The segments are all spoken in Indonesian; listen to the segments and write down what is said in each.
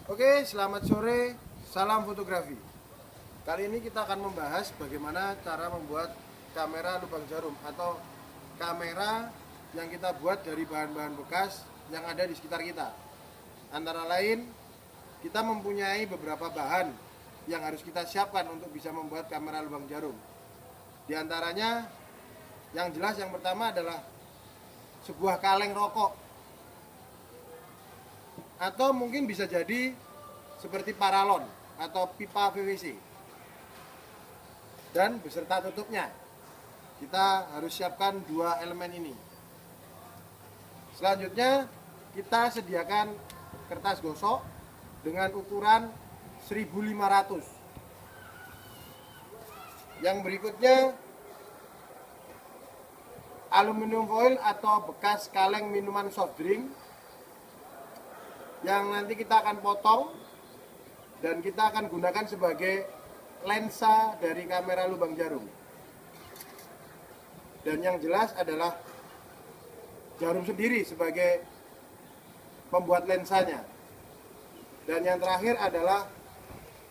Oke, selamat sore, salam fotografi. Kali ini kita akan membahas bagaimana cara membuat kamera lubang jarum atau kamera yang kita buat dari bahan-bahan bekas yang ada di sekitar kita. Antara lain, kita mempunyai beberapa bahan yang harus kita siapkan untuk bisa membuat kamera lubang jarum. Di antaranya, yang jelas yang pertama adalah sebuah kaleng rokok, atau mungkin bisa jadi seperti paralon atau pipa PVC, dan beserta tutupnya. Kita harus siapkan dua elemen ini. Selanjutnya kita sediakan kertas gosok dengan ukuran 1500. Yang berikutnya aluminium foil atau bekas kaleng minuman soft drink yang nanti kita akan potong dan kita akan gunakan sebagai lensa dari kamera lubang jarum. Dan yang jelas adalah jarum sendiri sebagai pembuat lensanya. Dan yang terakhir adalah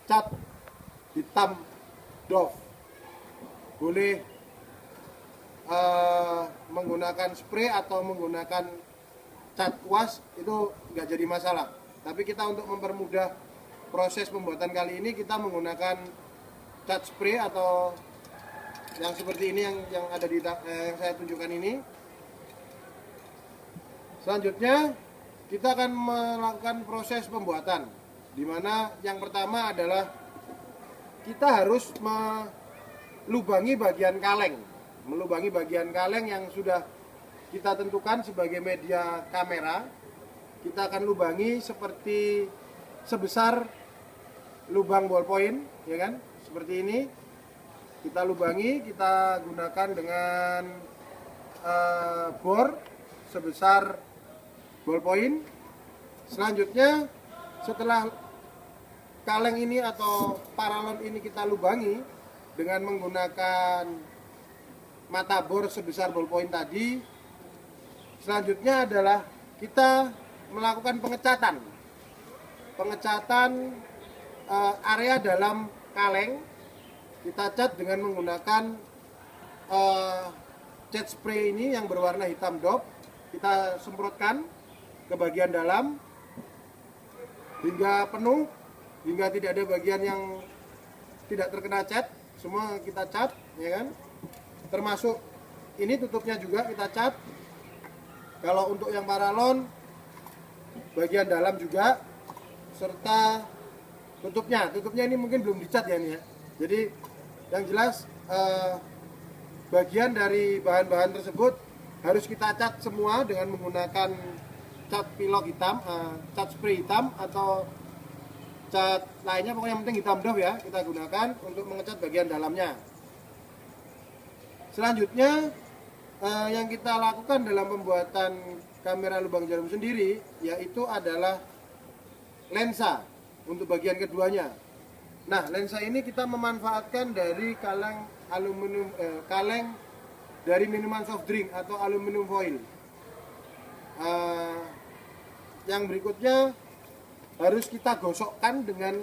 cat hitam doff. Boleh menggunakan spray atau menggunakan cat kuas, itu nggak jadi masalah. Tapi kita untuk mempermudah proses pembuatan kali ini, kita menggunakan cat spray atau yang seperti ini yang ada di yang saya tunjukkan ini. Selanjutnya kita akan melakukan proses pembuatan, di mana yang pertama adalah kita harus melubangi bagian kaleng, yang sudah kita tentukan sebagai media kamera. Kita akan lubangi seperti sebesar lubang ballpoint, ya kan? Seperti ini. Kita lubangi, kita gunakan dengan bor sebesar ballpoint. Selanjutnya, setelah kaleng ini atau paralon ini kita lubangi dengan menggunakan mata bor sebesar ballpoint tadi, selanjutnya adalah kita melakukan pengecatan area dalam kaleng. Kita cat dengan menggunakan cat spray ini yang berwarna hitam doff. Kita semprotkan ke bagian dalam hingga penuh, hingga tidak ada bagian yang tidak terkena cat. Semua kita cat, ya kan? Termasuk ini tutupnya juga kita cat. Kalau untuk yang paralon, bagian dalam juga, serta tutupnya ini mungkin belum dicat ya, nih ya. Jadi yang jelas bagian dari bahan-bahan tersebut harus kita cat semua dengan menggunakan cat pilok hitam, cat spray hitam atau cat lainnya, pokoknya yang penting hitam doff ya, kita gunakan untuk mengecat bagian dalamnya. Selanjutnya yang kita lakukan dalam pembuatan kamera lubang jarum sendiri yaitu adalah lensa untuk bagian keduanya. Nah, lensa ini kita memanfaatkan dari kaleng aluminium, kaleng dari minuman soft drink atau aluminium foil. Yang berikutnya harus kita gosok dengan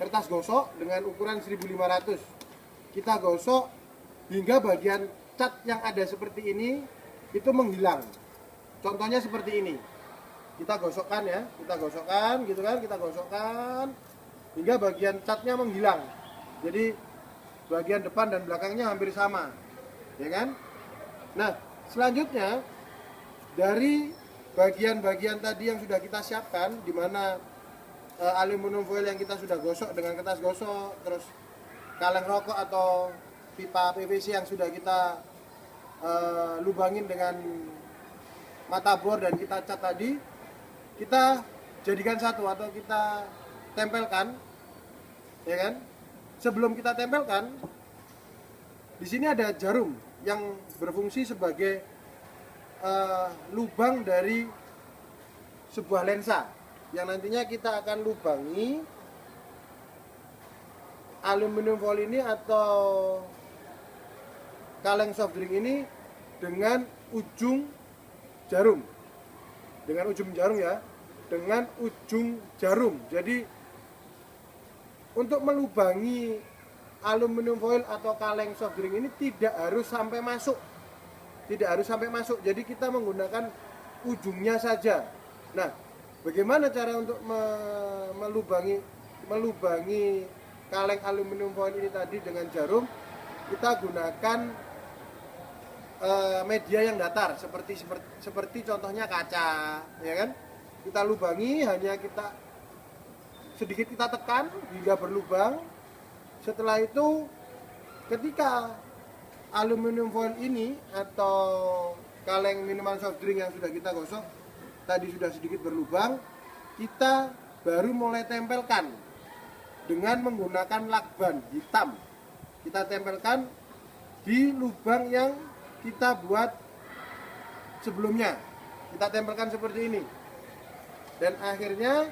kertas gosok dengan ukuran 1500. Kita gosok hingga bagian cat yang ada seperti ini itu menghilang. Contohnya seperti ini. Kita gosokkan ya, kita gosokkan hingga bagian catnya menghilang. Jadi bagian depan dan belakangnya hampir sama, ya kan? Nah, selanjutnya dari bagian-bagian tadi yang sudah kita siapkan, di mana aluminium foil yang kita sudah gosok dengan kertas gosok, terus kaleng rokok atau pipa PVC yang sudah kita lubangin dengan mata bor dan kita cat tadi, kita jadikan satu atau kita tempelkan, ya kan? Sebelum kita tempelkan, di sini ada jarum yang berfungsi sebagai lubang dari sebuah lensa yang nantinya kita akan lubangi aluminium foil ini atau kaleng soft drink ini dengan ujung jarum ya. dengan ujung jarum. Jadi untuk melubangi aluminium foil atau kaleng soft drink ini tidak harus sampai masuk. Tidak harus sampai masuk. Jadi kita menggunakan ujungnya saja. Nah, bagaimana cara untuk melubangi kaleng aluminium foil ini tadi dengan jarum? Kita gunakan media yang datar seperti contohnya kaca, ya kan? Kita lubangi, hanya sedikit kita tekan hingga berlubang. Setelah itu ketika aluminium foil ini atau kaleng minuman soft drink yang sudah kita gosok tadi sudah sedikit berlubang, kita baru mulai tempelkan dengan menggunakan lakban hitam. Kita tempelkan di lubang yang kita buat sebelumnya. Kita tempelkan seperti ini. Dan akhirnya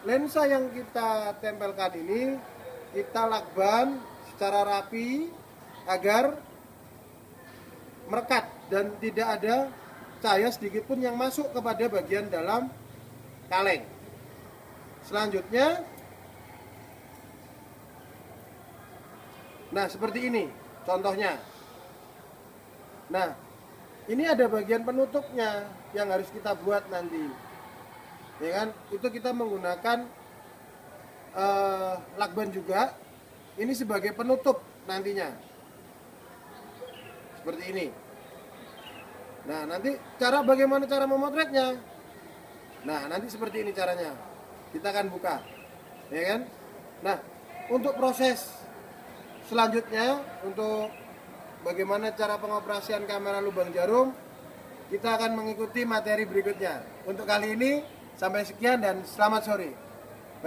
lensa yang kita tempelkan ini kita lakban secara rapi agar merekat dan tidak ada cahaya sedikit pun yang masuk kepada bagian dalam kaleng. Selanjutnya, nah seperti ini contohnya. Nah, ini ada bagian penutupnya yang harus kita buat nanti, ya kan? Itu kita menggunakan lakban juga. Ini sebagai penutup nantinya, seperti ini. Nah, nanti bagaimana cara memotretnya? Nah, nanti seperti ini caranya. Kita akan buka, ya kan? Nah, untuk proses selanjutnya, untuk bagaimana cara pengoperasian kamera lubang jarum, kita akan mengikuti materi berikutnya. Untuk kali ini, sampai sekian dan selamat sore.